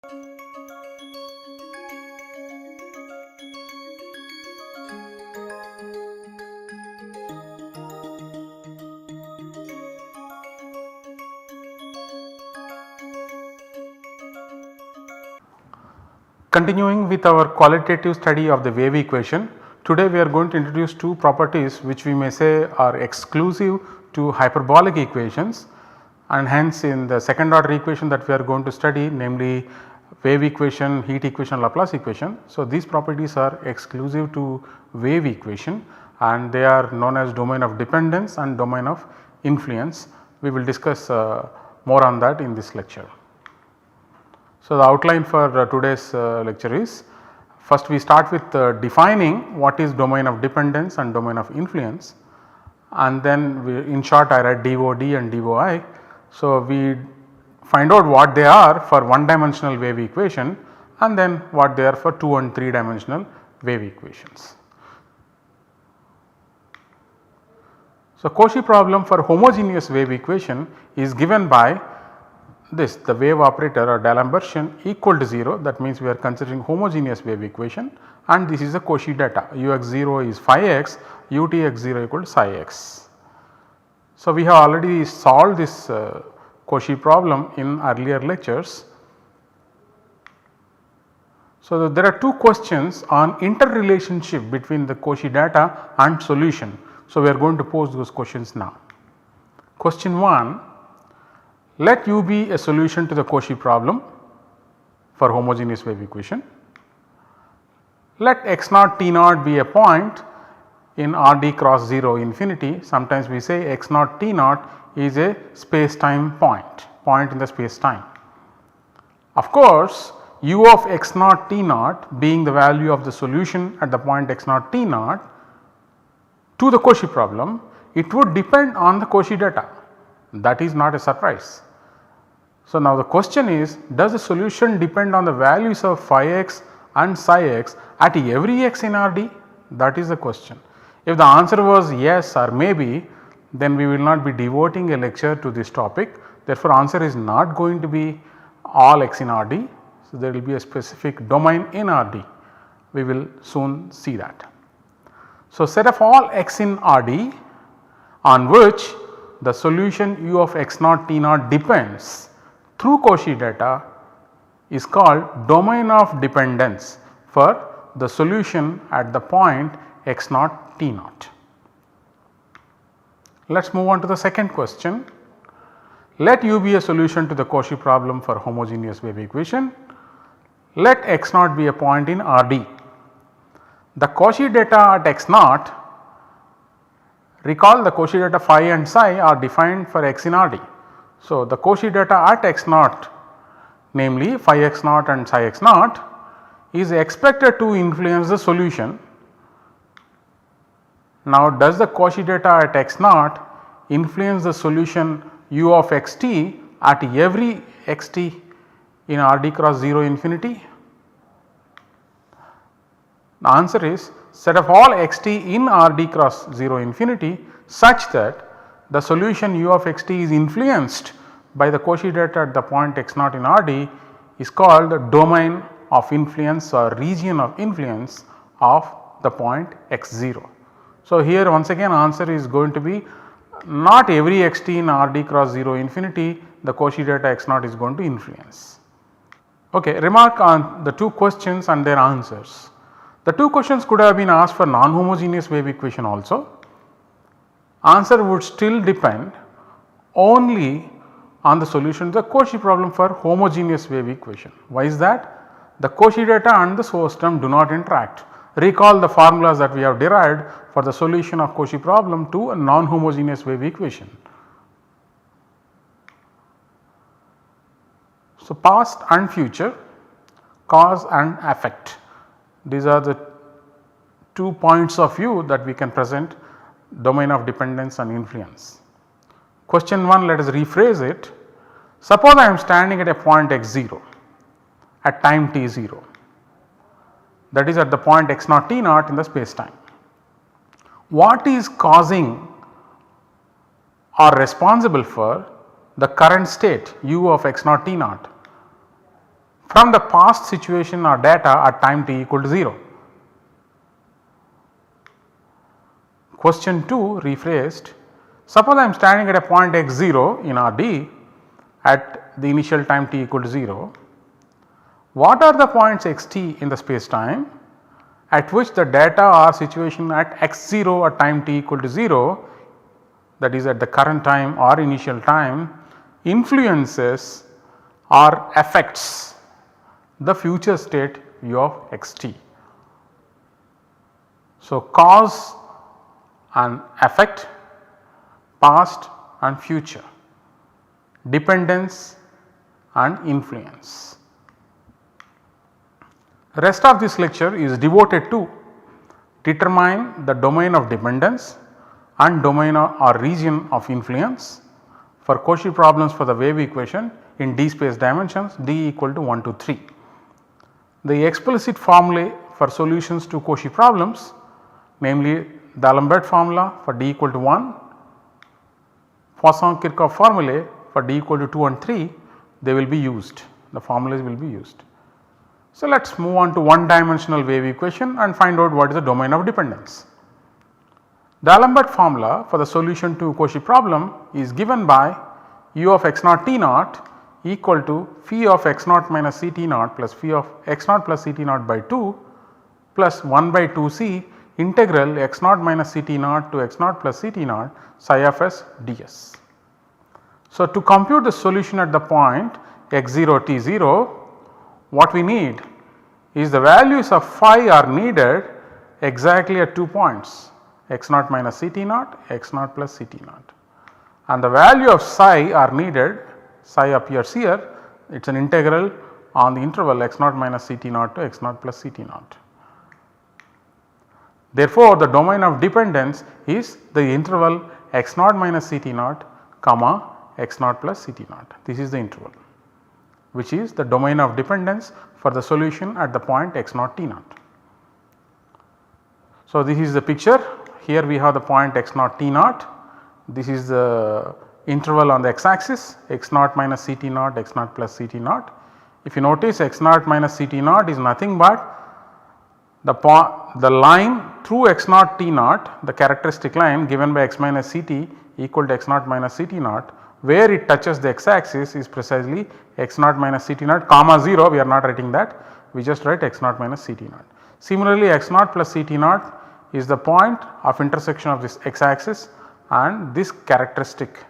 Continuing with our qualitative study of the wave equation, today we are going to introduce two properties which we may say are exclusive to hyperbolic equations, and hence in the second order equation that we are going to study, namely wave equation, heat equation, Laplace equation. So, these properties are exclusive to wave equation and they are known as domain of dependence and domain of influence. We will discuss more on that in this lecture. So, the outline for today's lecture is, first we start with defining what is domain of dependence and domain of influence, and then in short I write DOD and DOI. So, we find out what they are for one dimensional wave equation and then what they are for 2 and 3 dimensional wave equations. So, Cauchy problem for homogeneous wave equation is given by this, the wave operator or D'Alembert equal to 0, that means we are considering homogeneous wave equation, and this is the Cauchy data, ux0 is phi x, utx0 equal to psi x. So, we have already solved this Cauchy problem in earlier lectures. So, there are two questions on interrelationship between the Cauchy data and solution. So, we are going to pose those questions now. Question 1, let u be a solution to the Cauchy problem for homogeneous wave equation. Let x naught t naught be a point in Rd cross 0 infinity. Sometimes we say x naught t naught is a space time point in the space time. Of course, u of x naught t naught being the value of the solution at the point x naught t naught to the Cauchy problem, it would depend on the Cauchy data. That is not a surprise. So, now the question is, does the solution depend on the values of phi x and psi x at every x in Rd? That is the question. If the answer was yes or maybe, then we will not be devoting a lecture to this topic. Therefore, answer is not going to be all x in Rd. So, there will be a specific domain in Rd. We will soon see that. So, set of all x in Rd on which the solution u of x naught t naught depends through Cauchy data is called domain of dependence for the solution at the point x naught t naught. Let us move on to the second question. Let u be a solution to the Cauchy problem for homogeneous wave equation. Let x naught be a point in Rd. The Cauchy data at x naught, recall the Cauchy data phi and psi are defined for x in Rd. So, the Cauchy data at x naught, namely phi x naught and psi x naught, is expected to influence the solution. Now, does the Cauchy data at x naught influence the solution u of x t at every x t in Rd cross 0 infinity? The answer is set of all x t in Rd cross 0 infinity such that the solution u of x t is influenced by the Cauchy data at the point x naught in Rd is called the domain of influence or region of influence of the point x 0. So, here once again answer is going to be not every x t in Rd cross 0 infinity the Cauchy data x naught is going to influence. Okay, remark on the two questions and their answers. The two questions could have been asked for non-homogeneous wave equation also. Answer would still depend only on the solution to the Cauchy problem for homogeneous wave equation. Why is that? The Cauchy data and the source term do not interact. Recall the formulas that we have derived for the solution of Cauchy problem to a non-homogeneous wave equation. So, past and future, cause and effect, these are the 2 points of view that we can present domain of dependence and influence. Question 1, let us rephrase it. Suppose I am standing at a point x0 at time t0, that is at the point x naught t naught in the space time. What is causing or responsible for the current state u of x naught t naught? from the past situation or data at time t equal to 0. Question 2 rephrased, suppose I am standing at a point x0 in Rd at the initial time t equal to 0. What are the points xt in the space time at which the data or situation at x0 at time t equal to 0, that is at the current time or initial time, influences or affects the future state u of xt. So, cause and effect, past and future, dependence and influence. Rest of this lecture is devoted to determine the domain of dependence and domain or region of influence for Cauchy problems for the wave equation in d space dimensions d equal to 1 to 3. The explicit formulae for solutions to Cauchy problems, namely the D'Alembert formula for d equal to 1, Poisson-Kirchhoff formulae for d equal to 2 and 3, they will be used, the formulas will be used. So, let us move on to one dimensional wave equation and find out what is the domain of dependence. The D'Alembert formula for the solution to Cauchy problem is given by u of x naught t naught equal to phi of x naught minus c t naught plus phi of x naught plus c t naught by 2 plus 1 by 2 c integral x naught minus c t naught to x naught plus c t naught psi of s ds. So, to compute the solution at the point x0 t0, what we need is the values of phi are needed exactly at 2 points, x naught minus c t naught, x naught plus c t naught, and the value of psi are needed, psi appears here, it is an integral on the interval x naught minus c t naught to x naught plus c t naught. Therefore, the domain of dependence is the interval x naught minus c t naught comma x naught plus c t naught. This is the interval which is the domain of dependence for the solution at the point x naught t naught. So, this is the picture, here we have the point x naught t naught, this is the interval on the x axis x naught minus c t naught, x naught plus c t naught. If you notice, x naught minus c t naught is nothing but the line through x naught t naught, the characteristic line given by x minus c t equal to x naught minus c t naught, where it touches the x axis is precisely x naught minus c t naught comma 0, we are not writing that, we just write x naught minus c t naught. Similarly, x naught plus c t naught is the point of intersection of this x axis and this characteristic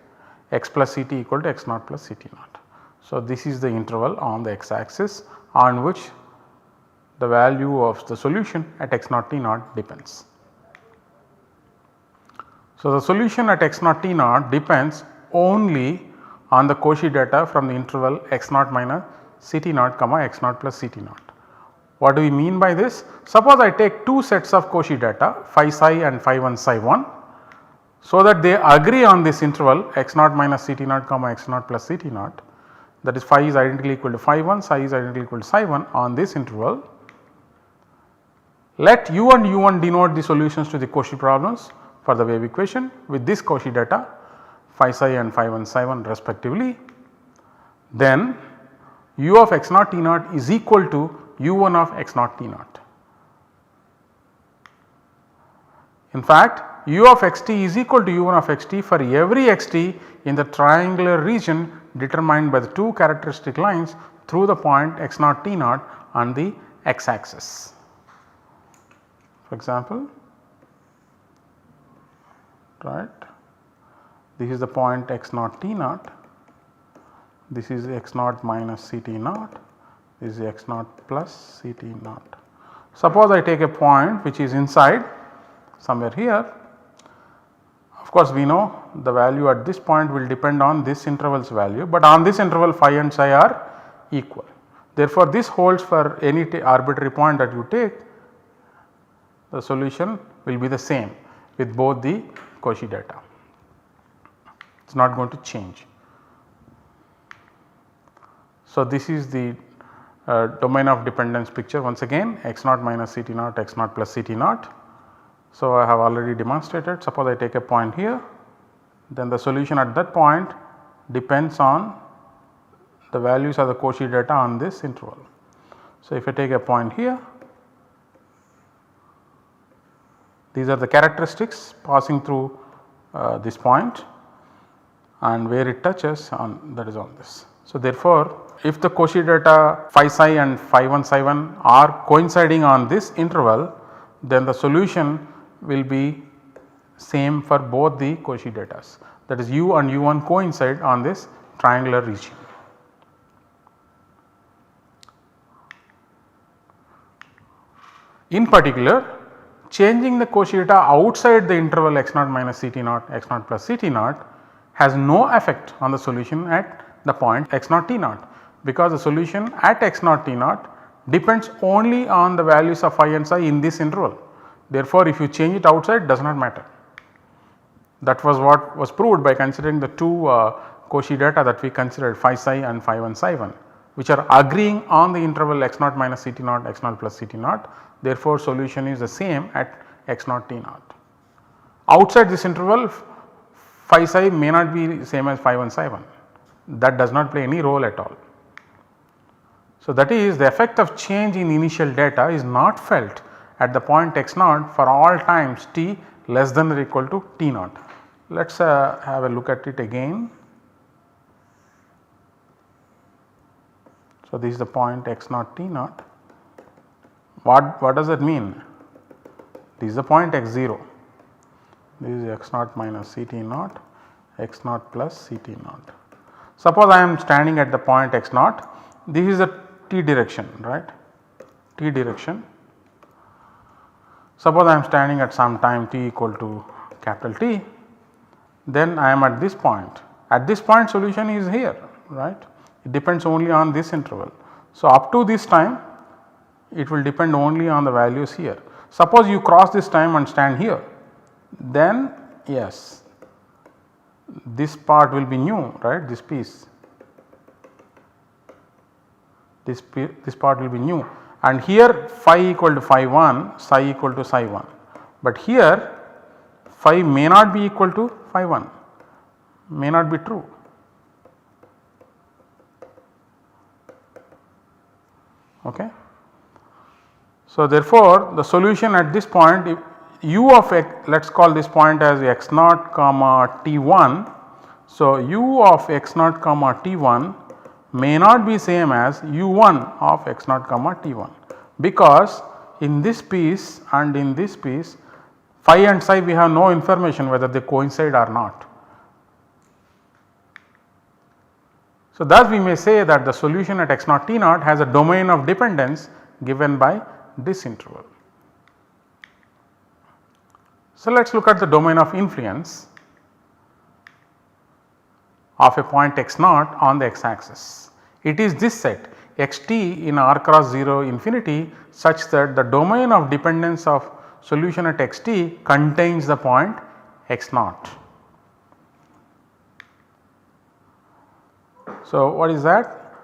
x plus c t equal to x naught plus c t naught. So, this is the interval on the x axis on which the value of the solution at x naught t naught depends. So, the solution at x naught t naught depends only on the Cauchy data from the interval x naught minus c t naught comma x naught plus c t naught. What do we mean by this? Suppose I take two sets of Cauchy data phi psi and phi 1 psi 1, so that they agree on this interval x naught minus c t naught comma x naught plus c t naught, that is phi is identically equal to phi 1, psi is identically equal to psi 1 on this interval. Let u and u1 denote the solutions to the Cauchy problems for the wave equation with this Cauchy data phi psi and phi 1 psi 1 respectively. Then u of x naught t naught is equal to u1 of x naught t naught. In fact, u of xt is equal to u1 of xt for every xt in the triangular region determined by the two characteristic lines through the point x naught t naught on the x axis. For example, right, this is the point x naught t naught, this is x naught minus c t naught, this is x naught plus c t naught. Suppose I take a point which is inside somewhere here. Of course, we know the value at this point will depend on this interval's value, but on this interval phi and psi are equal. Therefore, this holds for any arbitrary point that you take, the solution will be the same with both the Cauchy data, it is not going to change. So, this is the domain of dependence picture once again x naught minus c t naught, x naught plus c t naught. So, I have already demonstrated, suppose I take a point here, then the solution at that point depends on the values of the Cauchy data on this interval. So, if I take a point here, these are the characteristics passing through this point and where it touches on, that is on this. So, therefore, if the Cauchy data phi psi and phi 1 psi 1 are coinciding on this interval, then the solution will be same for both the Cauchy datas, that is u and u1 coincide on this triangular region. In particular, changing the Cauchy data outside the interval x naught minus Ct naught, x naught plus Ct naught has no effect on the solution at the point x naught t naught, because the solution at x naught t naught depends only on the values of phi and psi in this interval. Therefore, if you change it outside, does not matter. That was what was proved by considering the two Cauchy data that we considered phi psi and phi 1 psi 1, which are agreeing on the interval x naught minus Ct naught, x naught plus Ct naught. Therefore, solution is the same at x naught t naught. Outside this interval, phi psi may not be same as phi 1 psi 1, that does not play any role at all. So, that is the effect of change in initial data is not felt at the point x naught for all times t less than or equal to t naught. Let us have a look at it again. So, this is the point x naught t naught. What does that mean? This is the point x 0, this is x naught minus Ct naught, x naught plus Ct naught. Suppose I am standing at the point x naught, this is the t direction, right, t direction. Suppose I am standing at some time t equal to capital T, then I am at this point. At this point solution is here, right, it depends only on this interval. So, up to this time it will depend only on the values here. Suppose you cross this time and stand here, then yes, this part will be new, right, this piece, this part will be new, and here phi equal to phi 1, psi equal to psi 1, but here phi may not be equal to phi 1, may not be true. Okay. So, therefore, the solution at this point, if u of x, let us call this point as x naught comma t1. So, u of x naught comma t1 may not be same as u1 of x naught comma t1, because in this piece and in this piece phi and psi we have no information whether they coincide or not. So, thus we may say that the solution at x naught t naught has a domain of dependence given by this interval. So, let us look at the domain of influence of a point x naught on the x axis. It is this set x t in r cross 0 infinity such that the domain of dependence of solution at x t contains the point x naught. So, what is that?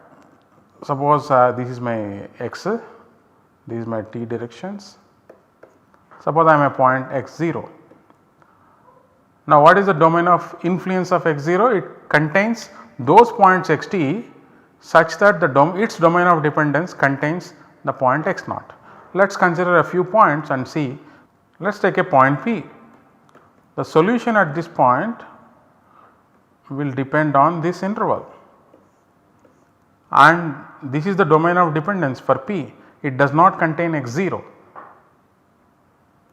Suppose this is my x, this is my t directions. Suppose I am a point x 0. Now, what is the domain of influence of x 0? It contains those points x t such that its domain of dependence contains the point x naught. Let us consider a few points and see. Let us take a point P. The solution at this point will depend on this interval, and this is the domain of dependence for P. It does not contain x 0.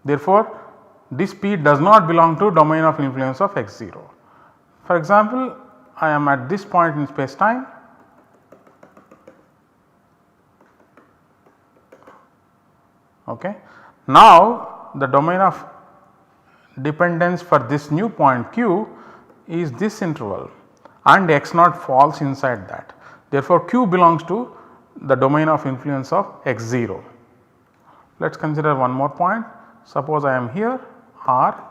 Therefore, this P does not belong to domain of influence of x 0. For example, I am at this point in space time, okay. Now, the domain of dependence for this new point Q is this interval and x naught falls inside that. Therefore, Q belongs to the domain of influence of x 0. Let us consider one more point. Suppose I am here R,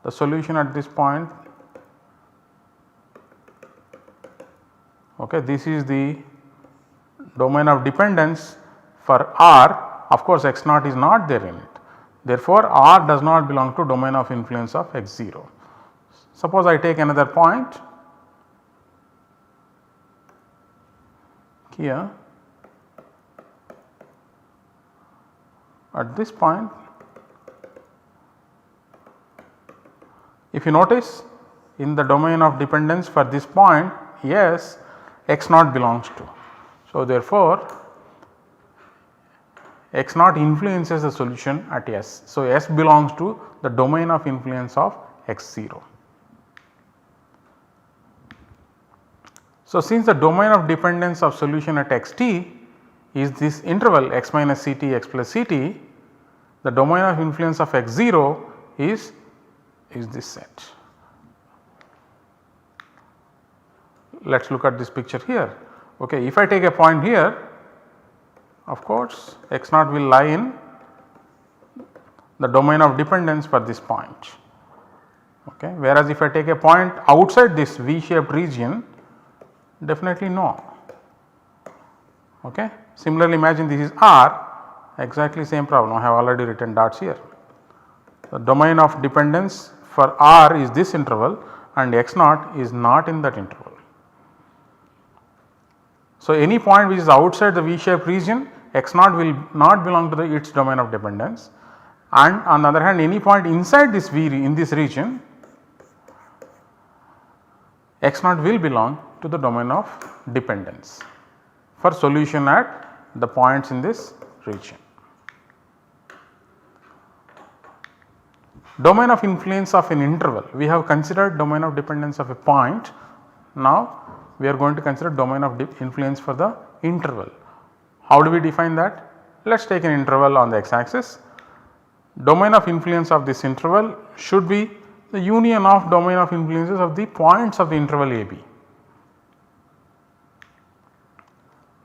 the solution at this point, okay, this is the domain of dependence for R. Of course, x naught is not there in it. Therefore, R does not belong to domain of influence of x 0. Suppose I take another point, here at this point, if you notice in the domain of dependence for this point, yes, x naught belongs to. So, therefore, x naught influences the solution at S. So, S belongs to the domain of influence of x 0. So, since the domain of dependence of solution at x t is this interval x minus c t x plus c t, the domain of influence of x 0 is this set. Let us look at this picture here. Okay, if I take a point here, of course, x naught will lie in the domain of dependence for this point. Okay, whereas if I take a point outside this V shaped region, definitely no. Okay. Similarly, imagine this is R, exactly same problem. I have already written dots here. The domain of dependence for R is this interval and x naught is not in that interval. So, any point which is outside the V shaped region, x naught will not belong to its domain of dependence, and on the other hand any point inside this V in this region, x naught will belong to the domain of dependence for solution at the points in this region. Domain of influence of an interval, we have considered domain of dependence of a point. Now, we are going to consider domain of influence for the interval. How do we define that? Let us take an interval on the x axis. Domain of influence of this interval should be the union of domain of influences of the points of the interval a b.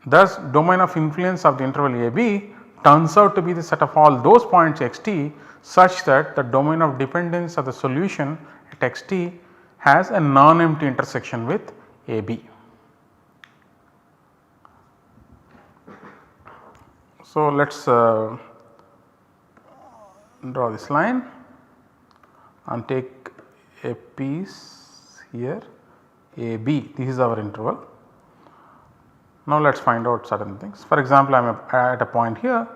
Thus, domain of influence of the interval a b turns out to be the set of all those points x t such that the domain of dependence of the solution at x t has a non-empty intersection with a b. So, let us draw this line and take a piece here a b, this is our interval. Now, let us find out certain things. For example, I am at a point here.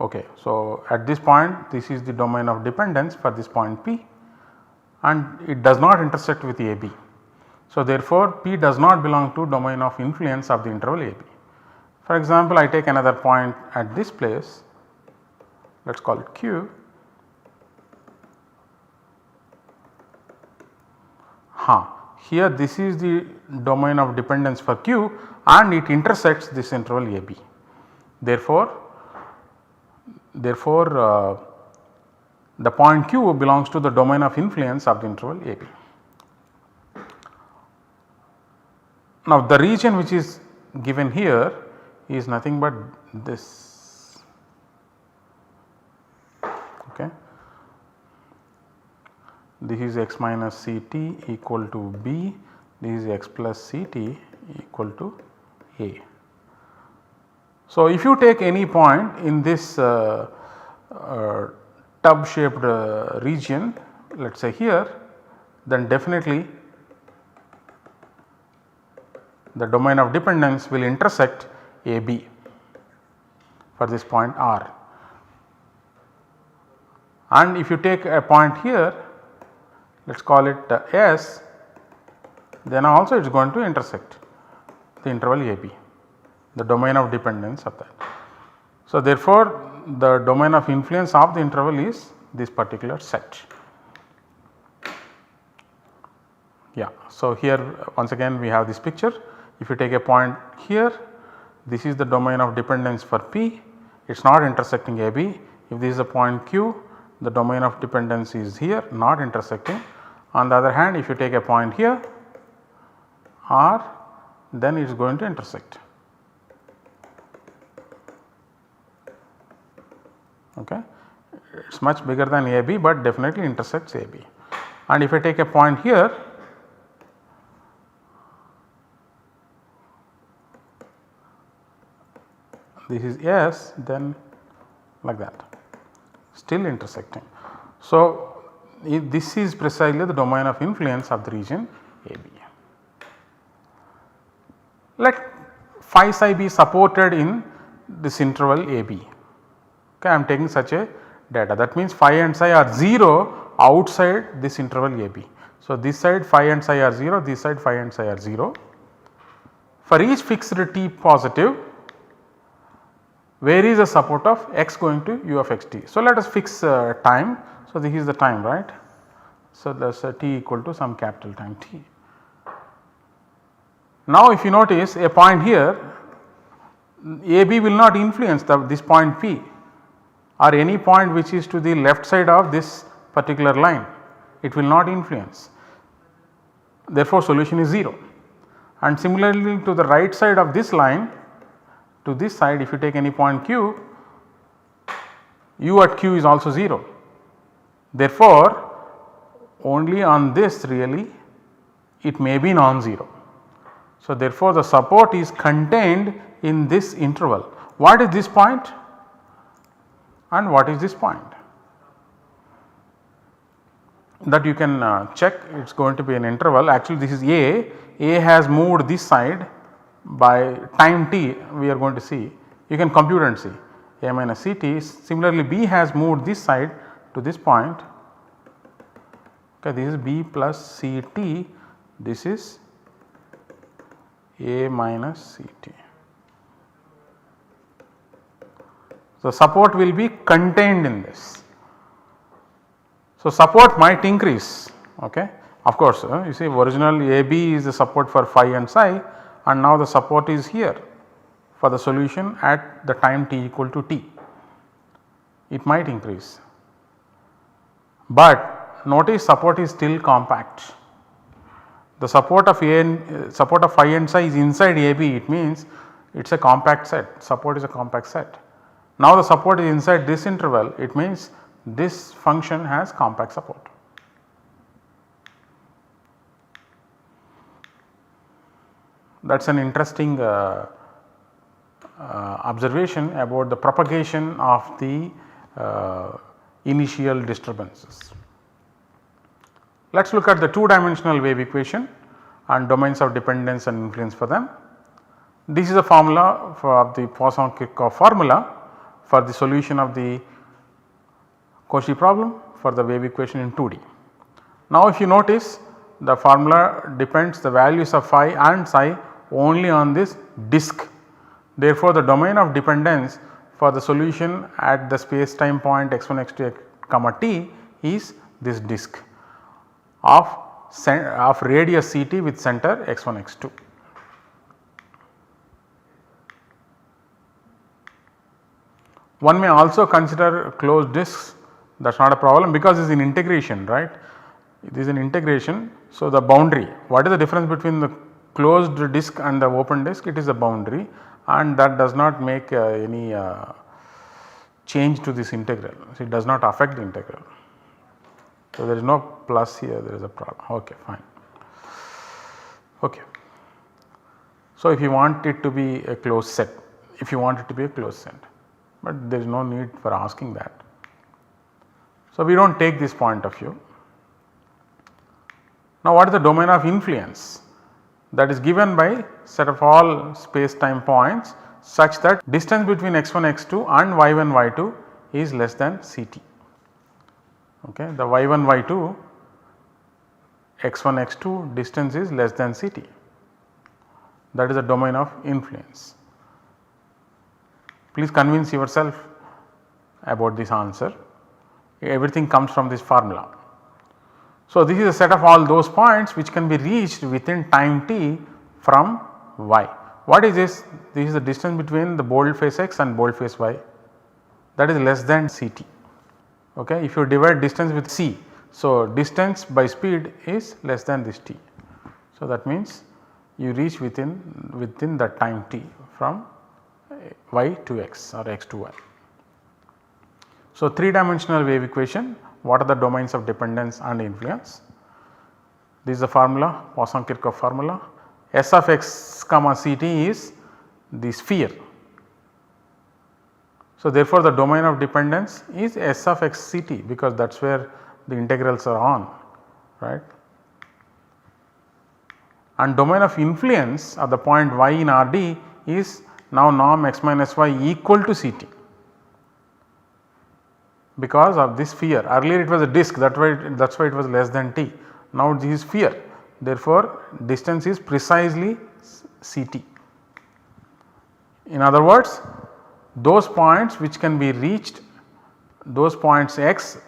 Okay, so, at this point this is the domain of dependence for this point P and it does not intersect with a b. So, therefore, P does not belong to domain of influence of the interval a b. For example, I take another point at this place, let us call it Q. Here this is the domain of dependence for Q and it intersects this interval a b. Therefore, the point Q belongs to the domain of influence of the interval a b. Now, the region which is given here is nothing but this. Okay. This is x minus c t equal to b, this is x plus c t equal to a. So, if you take any point in this tub shaped region, let us say here, then definitely the domain of dependence will intersect a b for this point R. And if you take a point here, let us call it S, then also it is going to intersect the interval a b, the domain of dependence of that. So, therefore, the domain of influence of the interval is this particular set. Yeah. So, here once again we have this picture. If you take a point here, this is the domain of dependence for P, it is not intersecting a b. If this is a point Q, the domain of dependence is here, not intersecting. On the other hand, if you take a point here R, then it is going to intersect. Okay. It is much bigger than a b, but definitely intersects a b. And if I take a point here, this is S, then like that, still intersecting. So, this is precisely the domain of influence of the region a b. let phi psi be supported in this interval AB. Okay, I am taking such a data, that means phi and psi are 0 outside this interval AB. So, this side phi and psi are 0, this side phi and psi are 0. For each fixed t positive, where is the support of x going to u of x t. So, let us fix time. So, this is the time, right. So, that is t equal to some capital time t. Now, if you notice a point here, AB will not influence this point P or any point which is to the left side of this particular line, it will not influence. Therefore, solution is 0. And similarly to the right side of this line, to this side, if you take any point Q, u at Q is also 0. Therefore, only on this really it may be non-zero. So, therefore, the support is contained in this interval. What is this point and what is this point? That you can check, it is going to be an interval. Actually, this is A has moved this side by time t, we are going to see, you can compute and see A minus Ct. Similarly, B has moved this side to this point, okay, this is B plus Ct, this is A minus Ct. So, support will be contained in this. So, support might increase, okay. Of course, you see original AB is the support for phi and psi, and now the support is here for the solution at the time t equal to t. It might increase, but notice support is still compact. The support of phi and psi is inside AB, it means it is a compact set, support is a compact set. Now the support is inside this interval, it means this function has compact support. That is an interesting observation about the propagation of the initial disturbances. Let us look at the 2-dimensional wave equation and domains of dependence and influence for them. This is a formula for the Poisson-Kirchhoff formula for the solution of the Cauchy problem for the wave equation in 2D. Now, if you notice, the formula depends the values of phi and psi only on this disk. Therefore, the domain of dependence for the solution at the space time point x1 x2 comma t is this disk of radius Ct with center x1 x2. One may also consider closed disks, that is not a problem because it is an integration, right. It is an integration. So, the boundary, what is the difference between the closed disk and the open disk? It is a boundary, and that does not make any change to this integral. So, it does not affect the integral. So, there is no plus here, there is a problem, okay, fine. Okay. So, if you want it to be a closed set, but there is no need for asking that. So, we do not take this point of view. Now, what is the domain of influence? That is given by set of all space time points such that distance between x1 x2 and y1 y2 is less than Ct. Okay. The y1 y2 x1 x2 distance is less than Ct, that is the domain of influence. Please convince yourself about this answer, everything comes from this formula. So, this is a set of all those points which can be reached within time t from y. What is this? This is the distance between the boldface x and boldface y, that is less than Ct. Okay. If you divide distance with c, so distance by speed is less than this t. So, that means you reach within that time t from y to x or x to y. So, 3-dimensional wave equation, what are the domains of dependence and influence? This is the formula, Poisson-Kirchhoff formula. S of x comma Ct is the sphere. So, therefore, the domain of dependence is S of x Ct because that is where the integrals are on, right. and domain of influence at the point y in RD is now norm x minus y equal to Ct because of this sphere. Earlier it was a disk, that is why it was less than t. Now this is sphere, therefore distance is precisely Ct. In other words, those points which can be reached, those points x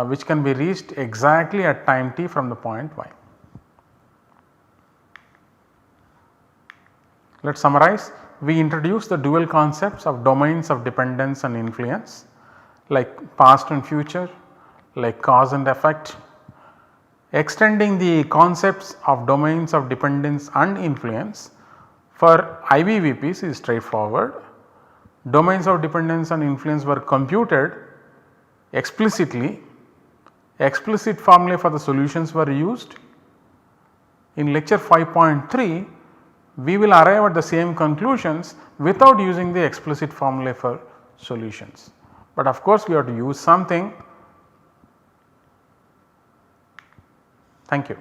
which can be reached exactly at time t from the point y. Let us summarize. We introduced the dual concepts of domains of dependence and influence like past and future, like cause and effect. Extending the concepts of domains of dependence and influence for IVVPs is straightforward. Domains of dependence and influence were computed explicitly, explicit formulae for the solutions were used. In lecture 5.3 we will arrive at the same conclusions without using the explicit formulae for solutions, but of course we have to use something. Thank you.